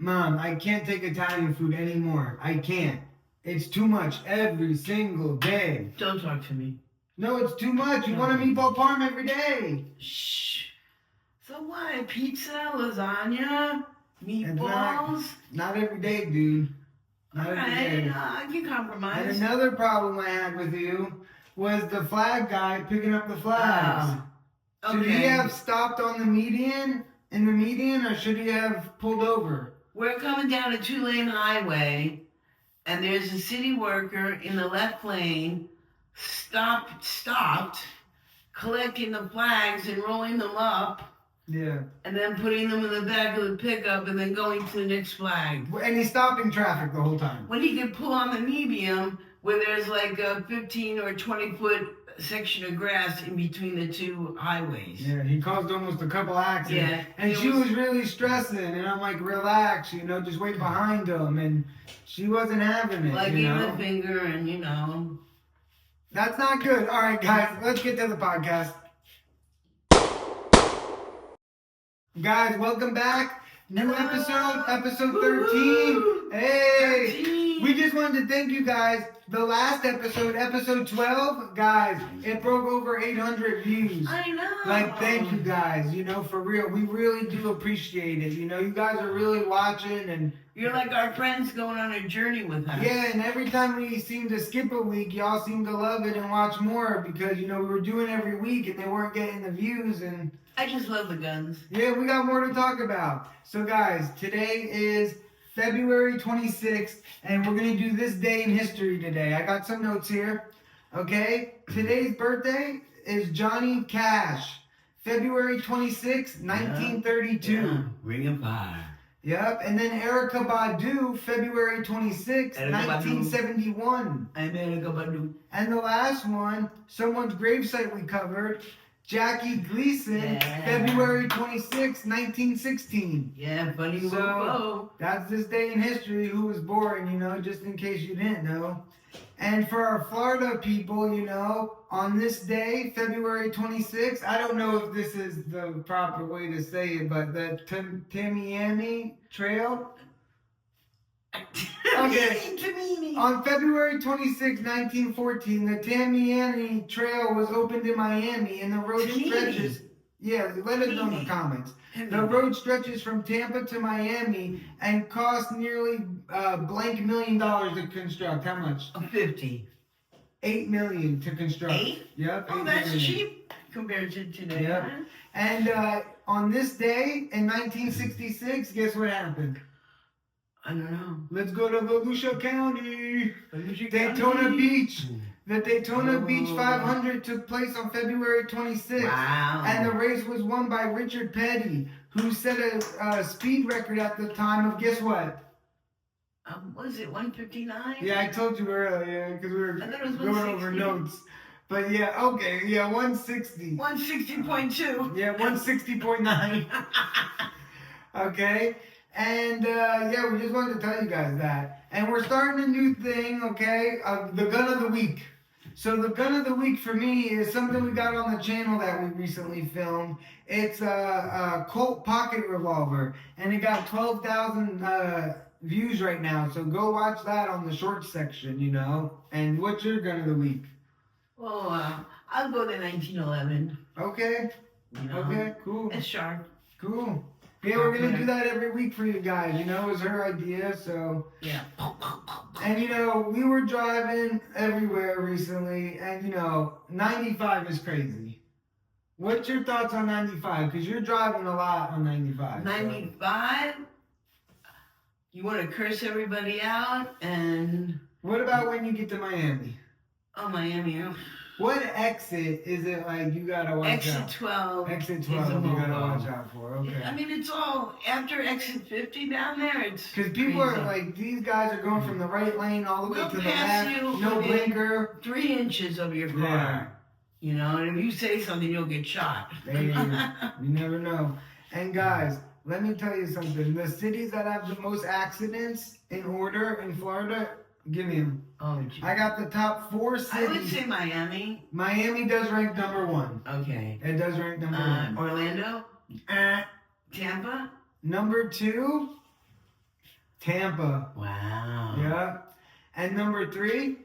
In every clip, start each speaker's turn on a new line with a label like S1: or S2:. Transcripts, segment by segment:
S1: Mom, I can't take Italian food anymore. I can't. It's too much every single day.
S2: Don't talk to me.
S1: No, it's too much. You want a meatball parm every day.
S2: Shh. So what? Pizza, lasagna, meatballs?
S1: Not every day, dude. Not every day.
S2: I can compromise.
S1: And another problem I had with you was the flag guy picking up the flags.
S2: Okay.
S1: Should he have stopped on the median, or should he have pulled over?
S2: We're coming down a 2-lane highway, and there's a city worker in the left lane stopped, collecting the flags and rolling them up.
S1: Yeah.
S2: And then putting them in the back of the pickup and then going to the next flag.
S1: And he's stopping traffic the whole time.
S2: When he could pull on the medium where there's like a 15 or 20 foot section of grass in between the two highways.
S1: Yeah, he caused almost a couple accidents.
S2: Yeah.
S1: And she was really stressing, and I'm like, relax, just wait behind him. And she wasn't having it,
S2: Like, give the finger and,
S1: That's not good. All right, guys, let's get to the podcast. Guys, welcome back. New episode 13.
S2: Woo-hoo.
S1: Hey!
S2: 13.
S1: We just wanted to thank you guys. The last episode 12, guys, it broke over 800 views.
S2: I know.
S1: Thank you guys, for real. We really do appreciate it. You guys are really watching and...
S2: You're like our friends going on a journey with us.
S1: Yeah, and every time we seem to skip a week, y'all seem to love it and watch more because, we were doing every week and they weren't getting the views and...
S2: I just love the guns.
S1: Yeah, we got more to talk about. So, guys, today is February 26th, and we're going to do this day in history today. I got some notes here, okay? Today's birthday is Johnny Cash, February 26th, 1932.
S2: Yeah. Ring of Fire.
S1: Yep, and then Erykah Badu, February 26th, 1971.
S2: I'm Erykah Badu.
S1: And the last one, someone's gravesite we covered, Jackie Gleason, February 26, 1916.
S2: Yeah, funny.
S1: So, that's this day in history who was born, just in case you didn't know. And for our Florida people, on this day, February 26, I don't know if this is the proper way to say it, but the Tamiami Trail. Okay. On February 26, 1914, the Tamiami Trail was opened in Miami, and the road stretches. Yeah, let us know in the comments. The road stretches from Tampa to Miami and cost nearly $1 million to construct. How much?
S2: 50.
S1: $8 million to construct.
S2: 8?
S1: Yep.
S2: Oh, that's cheap compared to today.
S1: Yep.
S2: Huh?
S1: And on this day in 1966, guess what happened?
S2: I don't know.
S1: Let's go to Volusia County. Daytona Beach. The Daytona Beach 500 took place on February 26th.
S2: Wow.
S1: And the race was won by Richard Petty, who set a speed record at the time of, guess what?
S2: Was it 159?
S1: Yeah, I told you earlier, because we were going over
S2: 160.
S1: notes. But yeah, okay, yeah, 160.
S2: 160.2.
S1: Yeah, 160.9. Okay. And, yeah, we just wanted to tell you guys that. And we're starting a new thing, okay? The gun of the week. So the gun of the week for me is something we got on the channel that we recently filmed. It's a Colt Pocket revolver. And it got 12,000 views right now. So go watch that on the shorts section, And what's your gun of the week?
S2: Well, I'll go to 1911.
S1: Okay. Okay, cool.
S2: It's sharp.
S1: Cool. Yeah, we're going to do that every week for you guys. It was her idea, so.
S2: Yeah.
S1: And, we were driving everywhere recently, and, 95 is crazy. What's your thoughts on 95? Because you're driving a lot on 95.
S2: 95? So. You want to curse everybody out, and...
S1: What about when you get to Miami?
S2: Oh, Miami.
S1: What exit is it like you gotta watch
S2: exit
S1: out?
S2: 12.
S1: Exit 12 you gotta watch out for, okay.
S2: I mean, it's all, after exit 50 down there, it's
S1: because people
S2: crazy.
S1: are like, these guys are going from the right lane all the way
S2: They'll
S1: to the
S2: pass
S1: left,
S2: you
S1: no
S2: within
S1: blinker.
S2: 3 inches of your car.
S1: Yeah.
S2: And if you say something, you'll get shot.
S1: Hey, you never know. And guys, let me tell you something. The cities that have the most accidents in order in Florida, give me them.
S2: Oh, geez.
S1: I got the top 4 cities.
S2: I would say Miami.
S1: Miami does rank number 1.
S2: Okay.
S1: It does rank number 1.
S2: Orlando. Tampa.
S1: Number 2, Tampa.
S2: Wow.
S1: Yeah. And number 3?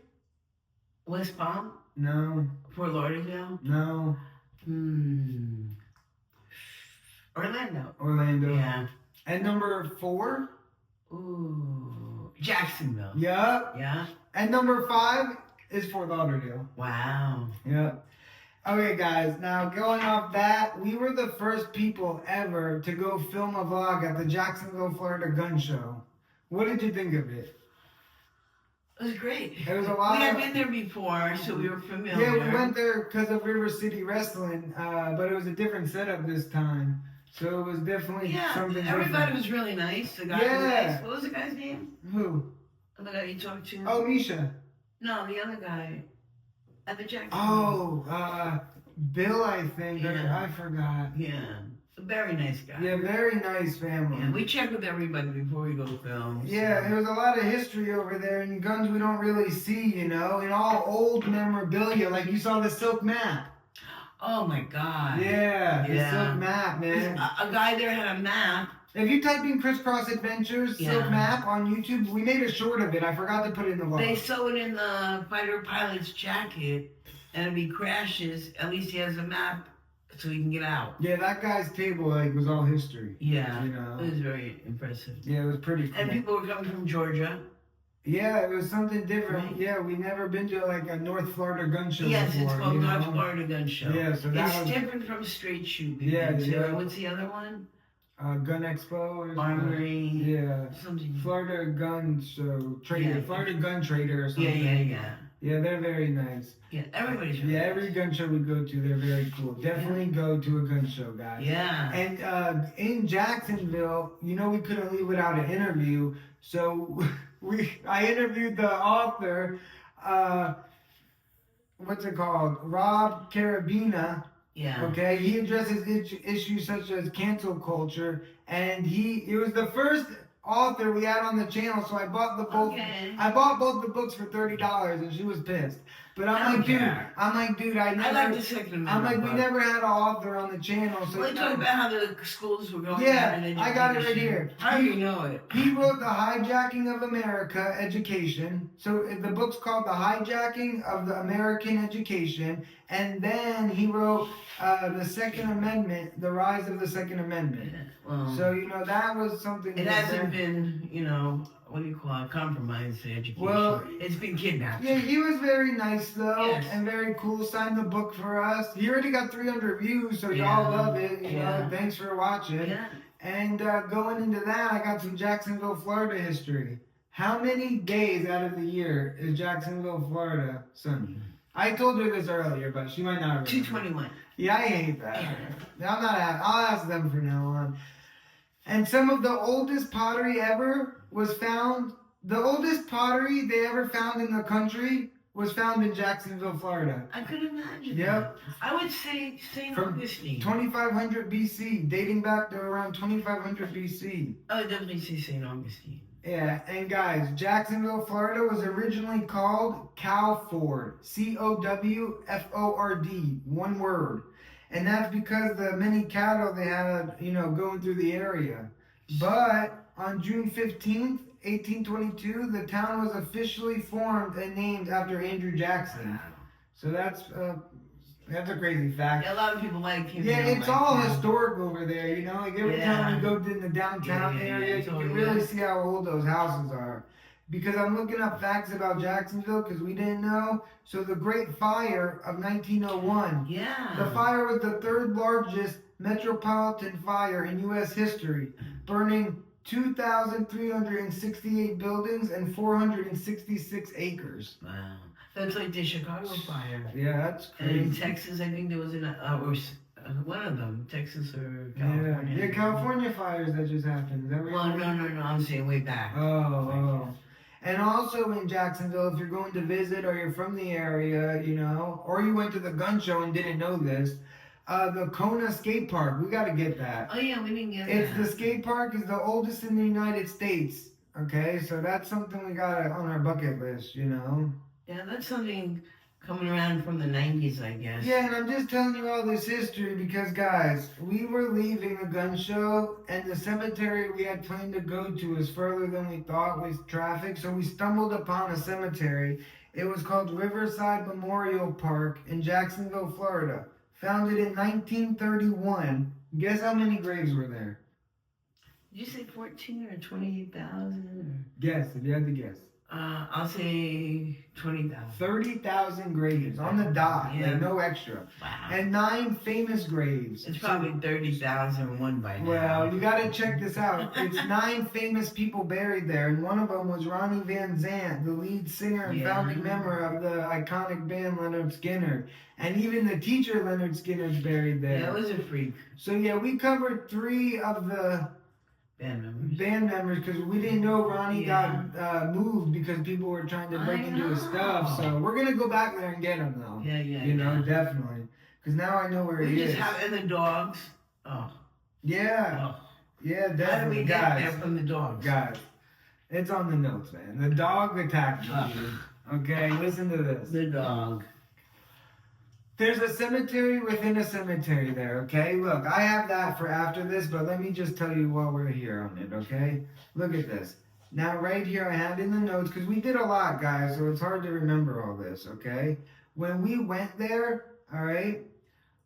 S2: West Palm?
S1: No.
S2: Fort Lauderdale?
S1: No.
S2: Orlando.
S1: Orlando.
S2: Yeah.
S1: And number 4?
S2: Ooh. Jacksonville.
S1: Yep.
S2: Yeah.
S1: And number 5 is Fort Lauderdale.
S2: Wow.
S1: Yep. Okay, guys. Now, going off that, we were the first people ever to go film a vlog at the Jacksonville, Florida gun show. What did you think of it?
S2: It was great.
S1: It was a lot.
S2: We had been there before, so we were familiar.
S1: Yeah, we went there because of River City Wrestling, but it was a different setup this time. So it was definitely something
S2: everybody
S1: different.
S2: was really nice. The guy was nice. What was the guy's name?
S1: Who?
S2: The guy you talked to?
S1: Oh, Misha.
S2: No, the other guy. At the Jacksonville.
S1: Oh, Bill, I think.
S2: Yeah.
S1: I forgot.
S2: Yeah. A very nice guy.
S1: Yeah, very nice family.
S2: Yeah, we check with everybody before we go film.
S1: Yeah, there was a lot of history over there and guns we don't really see, and all old memorabilia. Like you saw the silk map.
S2: Oh my God.
S1: Yeah, the silk map, man.
S2: A guy there had a map.
S1: If you type in Crisscross Adventures silk map on YouTube, we made a short of it. I forgot to put it in the vlog.
S2: They sew it in the fighter pilot's jacket, and if he crashes, at least he has a map so he can get out.
S1: Yeah, that guy's table was all history.
S2: Yeah, it was very impressive.
S1: Yeah, it was pretty cool.
S2: And people were coming from Georgia.
S1: Yeah, it was something different.
S2: Right.
S1: Yeah, we never been to a North Florida gun show
S2: Yes,
S1: before.
S2: it's called North Florida Gun Show.
S1: Yeah, so that
S2: it's
S1: was
S2: different from Straight Shoot.
S1: Yeah.
S2: What's the other one?
S1: Gun Expo.
S2: Armory.
S1: Yeah.
S2: Something.
S1: Florida Gun Show Trader.
S2: Yeah.
S1: Florida Gun Trader or something.
S2: Yeah.
S1: Yeah, they're very nice.
S2: Yeah, everybody's really nice.
S1: Every gun show we go to, they're very cool. Definitely go to a gun show, guys.
S2: Yeah.
S1: And in Jacksonville, we couldn't leave without an interview. So I interviewed the author, what's it called? Rob Carabina.
S2: Yeah.
S1: Okay, he addresses issues such as cancel culture, and it was the first author we had on the channel, so I bought I bought both the books for $30, and she was pissed. But I'm like, dude, I
S2: like the second
S1: I'm like, we never had an author on the channel, so.
S2: Let's talk about how the schools were going.
S1: Yeah, I got it right here.
S2: How do you know it?
S1: He wrote The Hijacking of America Education. So the book's called The Hijacking of the American Education. And then he wrote The Second Amendment, The Rise of the Second Amendment.
S2: Well,
S1: So, that was something.
S2: It hasn't been, what do you call it, compromised education.
S1: Well,
S2: it's been kidnapped.
S1: Yeah, he was very nice, though,
S2: Yes.
S1: and very cool. Signed the book for us. He already got 300 views, so y'all love it. Thanks for watching.
S2: Yeah.
S1: And going into that, I got some Jacksonville, Florida history. How many days out of the year is Jacksonville, Florida sunny? I told her this earlier, but she might not remember.
S2: 221.
S1: Yeah, I hate that. I'll ask them from now on. And some of the oldest pottery ever was found. The oldest pottery they ever found in the country was found in Jacksonville, Florida.
S2: I could imagine.
S1: Yep.
S2: That. I would say St. Augustine.
S1: 2500 BC, dating back to around 2500 BC.
S2: I would definitely say St. Augustine.
S1: Yeah, and guys, Jacksonville, Florida was originally called Cowford. Cowford, one word. And that's because the many cattle they had, going through the area. But on June 15th, 1822, the town was officially formed and named after Andrew Jackson.
S2: Wow.
S1: So that's a crazy fact.
S2: Yeah, a lot of people like him.
S1: Yeah, it's all historic over there, Like every time we go in the downtown area, you can really see how old those houses are. Because I'm looking up facts about Jacksonville because we didn't know. So the Great Fire of 1901.
S2: Yeah.
S1: The fire was the third largest metropolitan fire in U.S. history, burning 2,368 buildings and 466 acres.
S2: Wow. That's like the Chicago fire.
S1: Yeah, that's
S2: And
S1: crazy.
S2: in Texas, I think there was one of them, Texas or California.
S1: Yeah, California fires that just happened. Is that right?
S2: Well, no, I'm saying way back.
S1: Oh. And also in Jacksonville, if you're going to visit or you're from the area, or you went to the gun show and didn't know this, the Kona skate park, we got to get that.
S2: Oh yeah, we didn't get that.
S1: It's the skate park is the oldest in the United States. Okay, so that's something we got on our bucket list,
S2: Yeah, that's something coming around from the 90s, I guess.
S1: Yeah, and I'm just telling you all this history because, guys, we were leaving a gun show, and the cemetery we had planned to go to was further than we thought with traffic, so we stumbled upon a cemetery. It was called Riverside Memorial Park in Jacksonville, Florida. Founded in 1931. Guess how many graves were there?
S2: Did you say 14 or 28,000?
S1: Guess, if you had to guess.
S2: I'll say 20,000.
S1: 30,000 graves on the dot,
S2: Yeah.
S1: like no extra.
S2: Wow.
S1: And 9 famous graves.
S2: It's probably 30,001 by now.
S1: Well, you gotta check this out. It's 9 famous people buried there, and one of them was Ronnie Van Zant, the lead singer and founding member of the iconic band Leonard Skinner. And even the teacher Leonard Skinner's buried there.
S2: Yeah, it was a freak.
S1: So yeah, we covered 3 of the band members because we didn't know Ronnie got moved because people were trying to break into his stuff. So we're gonna go back there and get him though.
S2: Yeah, yeah.
S1: You know, definitely. Because now I know where he is.
S2: And the dogs. Oh.
S1: Yeah.
S2: Oh.
S1: Yeah,
S2: How did
S1: definitely.
S2: we get
S1: Guys,
S2: there from the dogs?
S1: guys, it's on the notes, man. The dog attacked me. Okay, listen to this.
S2: The dog.
S1: There's a cemetery within a cemetery there, okay? Look, I have that for after this, but let me just tell you while we're here on it, okay? Look at this. Now, right here, I had in the notes, because we did a lot, guys, so it's hard to remember all this, okay? When we went there, all right,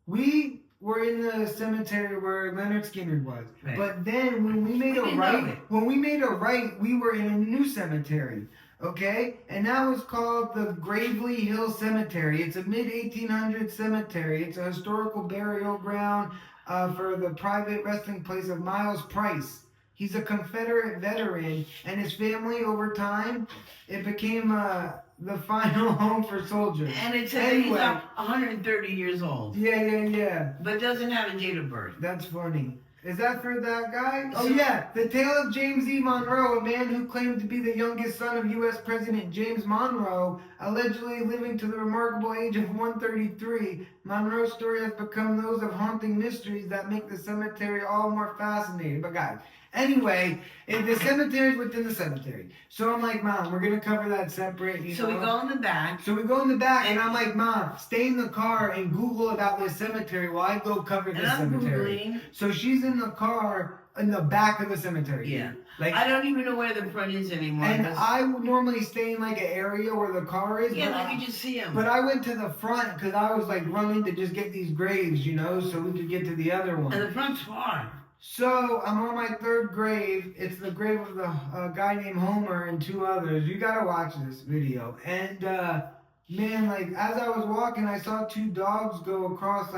S1: we were in the cemetery where Leonard Skinner was.
S2: Right.
S1: But then when we made a right, we were in a new cemetery. Okay, and that was called the Gravely Hill Cemetery. It's a mid-1800s cemetery. It's a historical burial ground for the private resting place of Miles Price. He's a Confederate veteran, and his family, over time, it became the final home for soldiers.
S2: And it says he's 130 years old.
S1: Yeah.
S2: But doesn't have a date of birth.
S1: That's funny. Is that for that guy? Oh yeah, the tale of James E. Monroe, a man who claimed to be the youngest son of U.S. President James Monroe, allegedly living to the remarkable age of 133. Monroe's story has become those of haunting mysteries that make the cemetery all more fascinating. But guys, anyway, the cemetery is within the cemetery. So I'm like, Mom, we're gonna cover that separate.
S2: So we go in the back.
S1: So we go in the back, and I'm like, Mom, stay in the car and Google about this cemetery while I go cover this cemetery.
S2: Googling.
S1: So she's in the car in the back of the cemetery.
S2: Yeah.
S1: Like,
S2: I don't even know where the front is anymore.
S1: and I would normally stay in like an area where the car is.
S2: Yeah, like you just see them.
S1: But I went to the front because I was like running to just get these graves, you know, so we could get to the other one.
S2: And the front's far.
S1: So I'm on my 3rd grave. It's the grave of the guy named Homer and 2 others. You gotta watch this video. And man, like as I was walking, I saw 2 dogs go across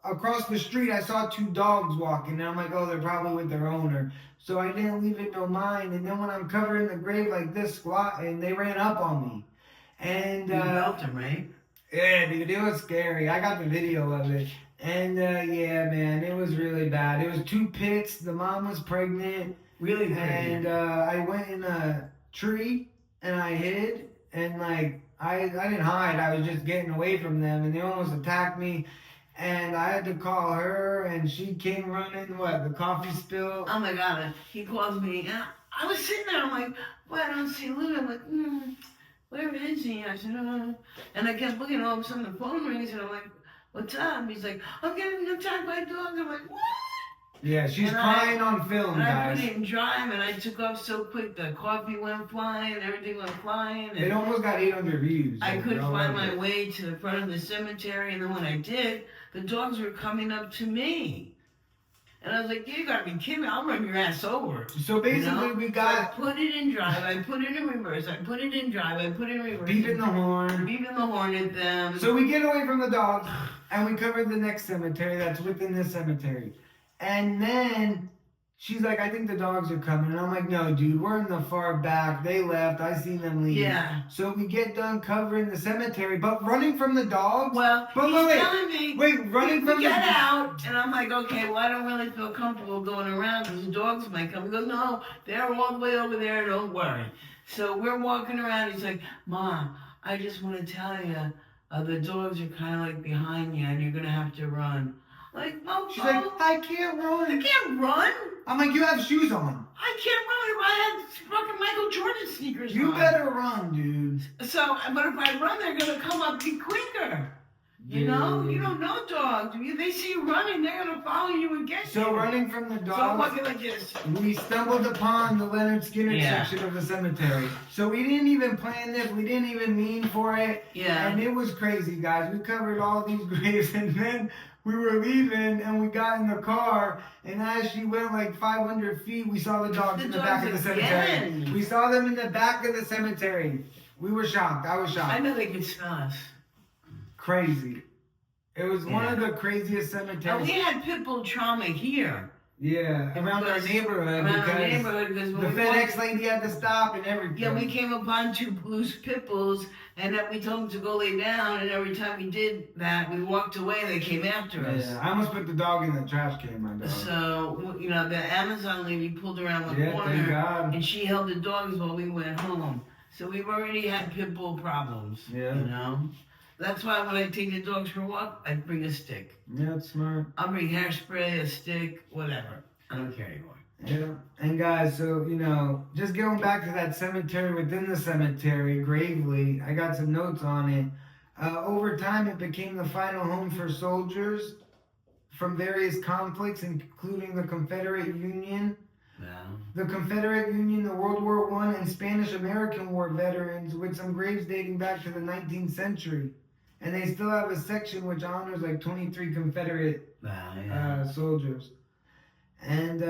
S1: across the street. I saw 2 dogs walking, and I'm like, oh, they're probably with their owner. So I didn't leave it no mind. And then when I'm covering the grave like this, squat, and they ran up on me. And
S2: you felt them, right?
S1: Yeah, dude, it was scary. I got the video of it. And yeah, man, it was really bad. It was 2 pits. The mom was pregnant.
S2: Really pregnant.
S1: And I went in a tree and I hid. And like, I didn't hide. I was just getting away from them. And they almost attacked me. And I had to call her, and she came running. What, the coffee spill?
S2: Oh my God! He calls me. And I was sitting there. I'm like, well, I don't see Lou. I'm like, where is he? I said, oh. And I kept looking. All of a sudden, the phone rings, and I'm like, what's up? He's like, I'm getting attacked by dogs. I'm like, what?
S1: Yeah, she's crying on film,
S2: and
S1: guys.
S2: I put it in drive, and I took off so quick. The coffee went flying, everything went flying. And
S1: it almost got 800 views.
S2: I couldn't find my way to the front of the cemetery, and then when I did, the dogs were coming up to me. And I was like, you gotta be kidding me, I'll run your ass over.
S1: So basically, we got...
S2: So I put it in drive, I put it in reverse, I put it in drive, I put it in reverse.
S1: Beeping the horn.
S2: Beeping the horn at them.
S1: So we get away from the dogs, and we cover the next cemetery that's within this cemetery. And then she's like, I think the dogs are coming. And I'm like, no, dude, we're in the far back. They left. I seen them leave.
S2: Yeah.
S1: So we get done covering the cemetery, but running from the dogs.
S2: Well,
S1: but
S2: he's telling me.
S1: Wait, running from
S2: the get out. And I'm like, okay, well, I don't really feel comfortable going around because the dogs might come. He goes, no, they're all the way over there. Don't worry. So we're walking around. He's like, Mom, I just want to tell you, the dogs are kind of like behind you, and you're going to have to run. Like, oh,
S1: she's like, I can't run.
S2: I can't run.
S1: I'm like, you have shoes on.
S2: I can't run if I had fucking Michael Jordan sneakers
S1: You
S2: on.
S1: better run, dude.
S2: So, but if I run, they're gonna come up to me quicker. You know, you don't know dogs. They see you running, they're gonna follow you and get you.
S1: So running from the
S2: So I'm
S1: dogs,
S2: walking like this.
S1: we stumbled upon the Leonard Skinner
S2: Yeah.
S1: section of the cemetery. So we didn't even plan this. We didn't even mean for it.
S2: Yeah.
S1: And it was crazy, guys. We covered all these graves, and then we were leaving, and we got in the car, and as she went like 500 feet, we saw the dogs in the back of the cemetery.
S2: Again.
S1: We saw them in the back of the cemetery. We were shocked. I was shocked.
S2: I know they could smell us.
S1: Crazy. It was one of the craziest
S2: And
S1: cemeteries.
S2: we had pit bull trauma here.
S1: Yeah, around our neighborhood.
S2: Around
S1: because
S2: our neighborhood, because
S1: the
S2: when we
S1: FedEx lady had to stop and everything.
S2: yeah, we came upon two loose pit bulls, and then we told them to go lay down, and every time we did that, we walked away, they came after us.
S1: Yeah, I almost put the dog in the trash can, my dog.
S2: So, you know, the Amazon lady pulled around the
S1: Yeah, thank
S2: corner,
S1: God.
S2: and she held the dogs while we went home. So we've already had pit bull problems,
S1: Yeah.
S2: you know? That's why when I take the dogs for a walk, I bring a stick.
S1: Yeah, it's smart.
S2: I'll bring hairspray, a stick, whatever. I don't care anymore.
S1: Yeah, and guys, so, you know, just going back to that cemetery within the cemetery, Gravely, I got some notes on it. Over time, it became the final home for soldiers from various conflicts, including the Confederate Union, the Confederate Union, the World War I, and Spanish-American War veterans, with some graves dating back to the 19th century. And they still have a section which honors like 23 Confederate soldiers. And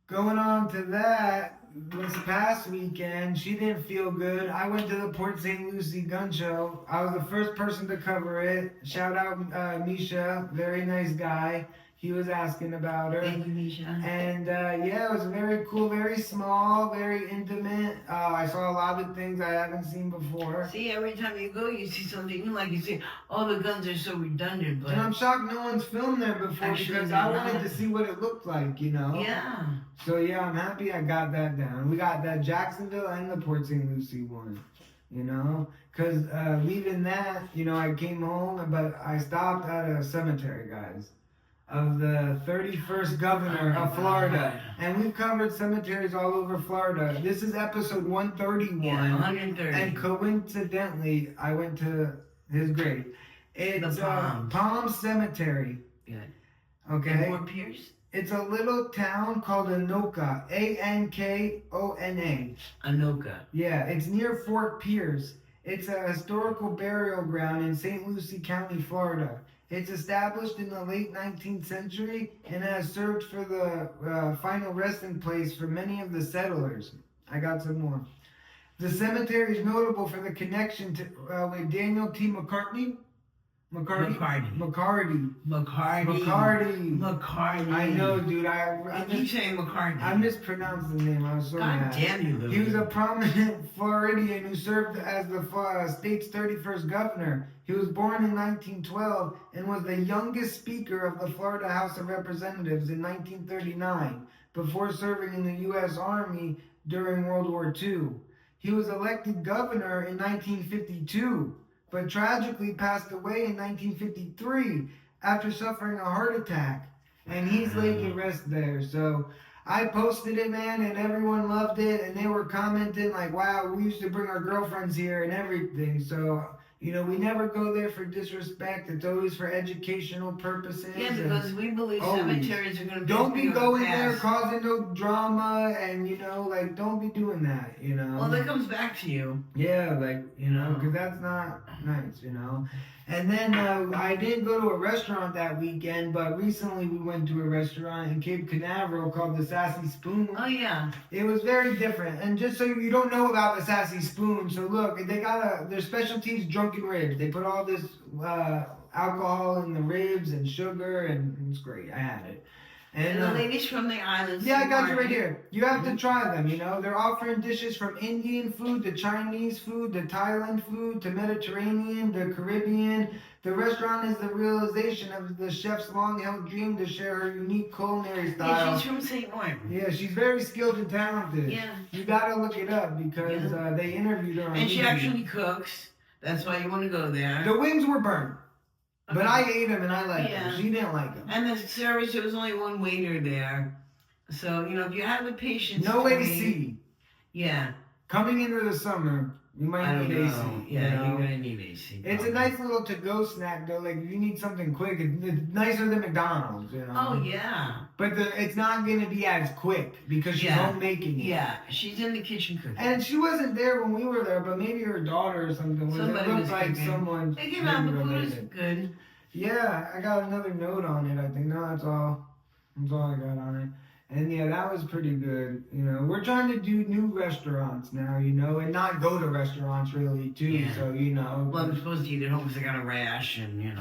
S1: going on to that, this past weekend, she didn't feel good. I went to the Port St. Lucie gun show. I was the first person to cover it. Shout out Misha, very nice guy. He was asking about her.
S2: Thank you, Misha.
S1: And yeah, it was very cool, very small, very intimate. I saw a lot of things I haven't seen before.
S2: See, every time you go, you see something new. Like you say, all the guns are so redundant, but
S1: And I'm shocked no one's filmed there before
S2: Actually,
S1: because
S2: they're
S1: I wanted
S2: not.
S1: to see what it looked like, you know?
S2: yeah.
S1: So yeah, I'm happy I got that down. We got that Jacksonville and the Port St. Lucie one, you know? Because leaving that, you know, I came home, but I stopped at a cemetery, guys, of the 31st governor of Florida. And we've covered cemeteries all over Florida. This is episode 131.
S2: Yeah, 130.
S1: And coincidentally, I went to his grave. It's Palm Cemetery.
S2: Good.
S1: Okay?
S2: More Pierce?
S1: It's a little town called Anoka. Ankona.
S2: Anoka.
S1: Yeah, it's near Fort Pierce. It's a historical burial ground in St. Lucie County, Florida. It's established in the late 19th century and has served for the final resting place for many of the settlers. I got some more. The cemetery is notable for the connection to with Daniel T. McCarty. I know, dude.
S2: I keep saying McCartney.
S1: I mispronounced the name. I was so
S2: God
S1: mad.
S2: damn you, Louis.
S1: He was a prominent Floridian who served as the state's 31st governor. He was born in 1912 and was the youngest speaker of the Florida House of Representatives in 1939 before serving in the U.S. Army during World War II. He was elected governor in 1952, but tragically passed away in 1953 after suffering a heart attack. And he's laid to rest there. So I posted it, man, and everyone loved it. And they were commenting like, wow, we used to bring our girlfriends here and everything. So, you know, we never go there for disrespect. It's always for educational purposes.
S2: Yeah, because we believe cemeteries are going to be
S1: Don't be going there
S2: past.
S1: causing no drama and, you know, like, don't be doing that, you know.
S2: Well, that comes back to you.
S1: Yeah, like, you know, because that's not nice, you know. And then I didn't go to a restaurant that weekend, but recently we went to a restaurant in Cape Canaveral called the Sassy Spoon.
S2: Oh, yeah.
S1: It was very different. And just so you don't know about the Sassy Spoon, so look, they got their specialty is drunken ribs. They put all this alcohol in the ribs and sugar, and it's great. I had it.
S2: And the ladies from the islands.
S1: Yeah, I got you right here. You have to try them, you know. They're offering dishes from Indian food to Chinese food to Thailand food to Mediterranean to Caribbean. The restaurant is the realization of the chef's long-held dream to share her unique culinary style.
S2: Yeah, she's from St. Martin.
S1: Yeah, she's very skilled and talented.
S2: Yeah.
S1: You gotta look it up because they interviewed her on
S2: And she
S1: YouTube.
S2: actually cooks. That's why you want to go there.
S1: The wings were burnt. But I ate them and I liked
S2: Yeah.
S1: them. She didn't like them.
S2: And the service, there was only one waiter there. So, you know, if you have the patience
S1: No
S2: to
S1: AC.
S2: wait, yeah.
S1: coming into the summer, you
S2: I
S1: might
S2: don't
S1: need
S2: know.
S1: AC.
S2: Yeah,
S1: you know?
S2: you're gonna need AC.
S1: It's a nice little to-go snack though. Like if you need something quick, it's nicer than McDonald's, you know.
S2: Oh yeah.
S1: But it's not gonna be as quick because she's home making it.
S2: Yeah, she's in the kitchen cooking.
S1: And she wasn't there when we were there, but maybe her daughter or something was.
S2: Somebody
S1: It
S2: was
S1: looked like
S2: cooking.
S1: someone.
S2: They came out, the food is
S1: related.
S2: good.
S1: Yeah, I got another note on it. I think no, that's all. That's all I got on it. And yeah, that was pretty good. You know, we're trying to do new restaurants now, you know, and not go to restaurants really too.
S2: Yeah.
S1: So you know.
S2: Well, I'm supposed to eat at home because I got a rash and
S1: Yeah.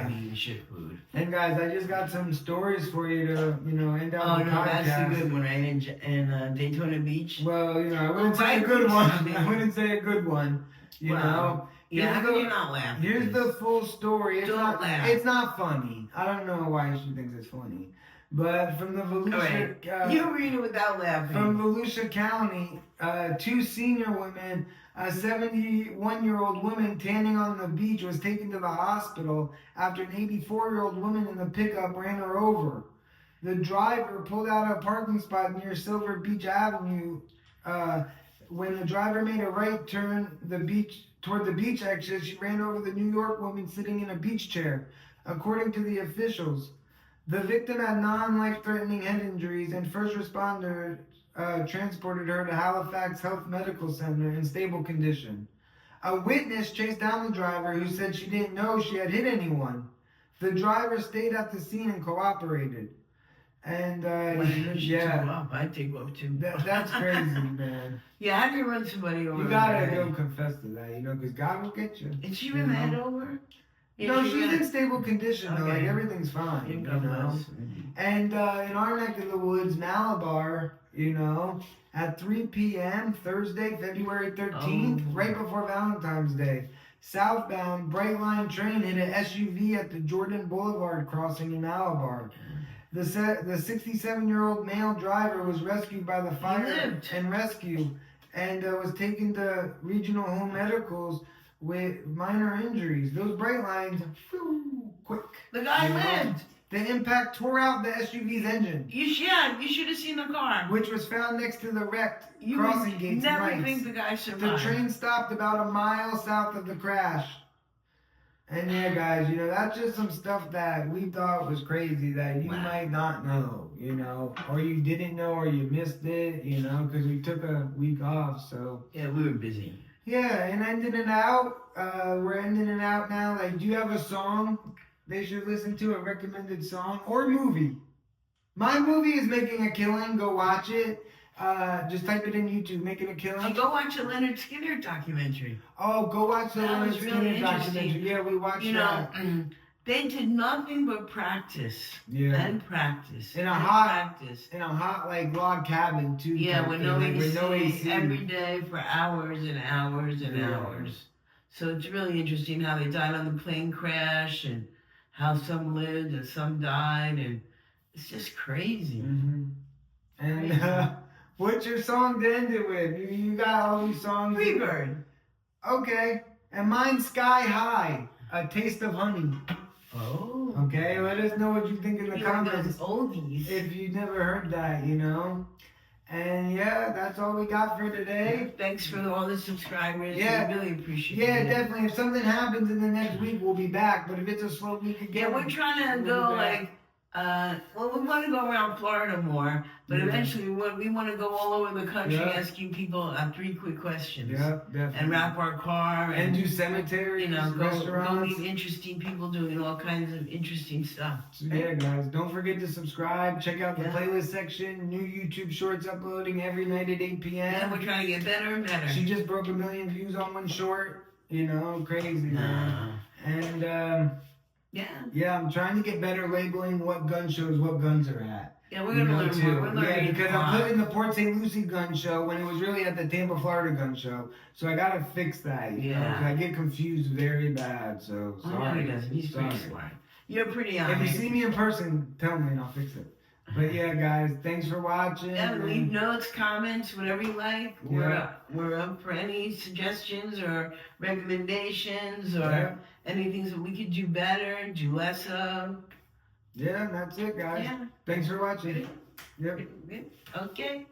S2: I'm eating shit food.
S1: And guys, I just got some stories for you to, you know, end out
S2: Oh
S1: the
S2: no,
S1: podcast.
S2: that's the good one, right? In Daytona Beach.
S1: Well, you know, I wouldn't
S2: Oh,
S1: say a
S2: right.
S1: good one. I wouldn't say a good one. You
S2: Wow.
S1: know.
S2: Yeah, how
S1: Here's
S2: can
S1: the-
S2: you not laugh? at
S1: Here's
S2: this?
S1: the full story. It's
S2: Don't
S1: not.
S2: laugh.
S1: It's not funny. I don't know why she thinks it's funny, but from the Volusia,
S2: You read it without laughing.
S1: from Volusia County, two senior women, a 71-year-old woman tanning on the beach was taken to the hospital after an 84-year-old woman in the pickup ran her over. The driver pulled out a parking spot near Silver Beach Avenue. When the driver made a right turn toward the beach exit, she ran over the New York woman sitting in a beach chair. According to the officials, the victim had non-life-threatening head injuries, and first responders transported her to Halifax Health Medical Center in stable condition. A witness chased down the driver, who said she didn't know she had hit anyone. The driver stayed at the scene and cooperated. And
S2: I'd take off too.
S1: that's crazy, man.
S2: Yeah, how do you run somebody over?
S1: You gotta go confess to that, you know, because God will get you.
S2: Is she
S1: you
S2: really
S1: know?
S2: head over?
S1: No, she's in stable condition though. Like
S2: Okay.
S1: everything's fine.
S2: You
S1: You
S2: know.
S1: know. And in our neck of the woods, Malabar, you know, at 3 p.m. Thursday, February 13th,
S2: Oh.
S1: right before Valentine's Day, southbound Bright Line train hit an SUV at the Jordan Boulevard crossing in Malabar. The 67-year-old male driver was rescued by the fire
S2: lived.
S1: and rescue and was taken to regional home medicals with minor injuries. Those bright lines, phew, quick.
S2: The guy
S1: You know?
S2: lived.
S1: The impact tore out the SUV's engine,
S2: You should have seen the car.
S1: which was found next to the wrecked
S2: You
S1: crossing
S2: would
S1: gates and
S2: never
S1: lights.
S2: think the guy
S1: The
S2: survived.
S1: train stopped about a mile south of the crash. And yeah, guys, you know, that's just some stuff that we thought was crazy that you
S2: Wow.
S1: might not know, you know, or you didn't know, or you missed it, you know, because we took a week off. So
S2: Yeah, we were busy.
S1: yeah, and ending it out, we're ending it out now. Like, do you have a song they should listen to, a recommended song or movie? My movie is Making a Killing. Go watch it. Just type it in YouTube, Making a Killing.
S2: Go watch a Leonard Skinner documentary.
S1: Oh, go watch the
S2: That
S1: Leonard
S2: was really
S1: Skinner
S2: interesting.
S1: documentary. Yeah, we watched
S2: You know,
S1: that.
S2: they did nothing but practice
S1: Yeah.
S2: and practice
S1: In a
S2: and
S1: hot-
S2: practice.
S1: In a hot, like, log cabin, too.
S2: Yeah,
S1: type
S2: with
S1: thing,
S2: no
S1: like,
S2: AC,
S1: with no AC.
S2: every day for hours and hours and
S1: Yeah.
S2: hours. So it's really interesting how they died on the plane crash and how some lived and some died, and it's just crazy.
S1: Mm-hmm. And
S2: Crazy.
S1: what's your song to end it with? You got all these songs.
S2: Freebird.
S1: Okay. And mine's Sky High, A Taste of Honey.
S2: Oh.
S1: Okay, let us know what you think in the
S2: You like
S1: comments
S2: those oldies.
S1: if you've never heard that, you know. And yeah, that's all we got for today.
S2: Thanks for all the subscribers.
S1: Yeah.
S2: We really appreciate
S1: Yeah,
S2: it.
S1: definitely. If something happens in the next week, we'll be back. But if it's a slow week
S2: Yeah,
S1: again,
S2: we're trying to
S1: we'll
S2: go
S1: be back.
S2: like, well, we want to go around Florida more, but
S1: Yeah.
S2: eventually we want to go all over the country
S1: Yeah.
S2: asking people 3 quick questions.
S1: Yeah, definitely.
S2: And wrap our car
S1: And do cemeteries,
S2: you know, go
S1: restaurants.
S2: meet interesting people doing all kinds of interesting stuff.
S1: So yeah, guys, don't forget to subscribe. Check out the
S2: Yeah.
S1: playlist section. New YouTube shorts uploading every night at 8 p.m.
S2: Yeah, we're trying to get better and better.
S1: She just broke 1 million views on one short. You know, crazy, man. And yeah, I'm trying to get better labeling what gun shows what guns are at.
S2: Yeah, we're
S1: You
S2: gonna
S1: know,
S2: learn
S1: too.
S2: more. We're learning
S1: Yeah, because
S2: a
S1: I'm
S2: lot.
S1: putting the Port St. Lucie gun show when it was really at the Tampa, Florida gun show. So I gotta fix that. You know, 'cause I get confused very bad. So
S2: Oh, no,
S1: sorry.
S2: he doesn't. He's pretty
S1: Sorry.
S2: smart. You're pretty
S1: If
S2: honest.
S1: you see me in person, tell me and I'll fix it. But yeah, guys, thanks for watching.
S2: Yeah, leave notes, comments, whatever you like.
S1: Yeah.
S2: We're up for any suggestions or recommendations or
S1: Yeah.
S2: anything that we could do better, do less of.
S1: Yeah, that's it, guys.
S2: Yeah.
S1: Thanks for watching. Yep.
S2: Okay.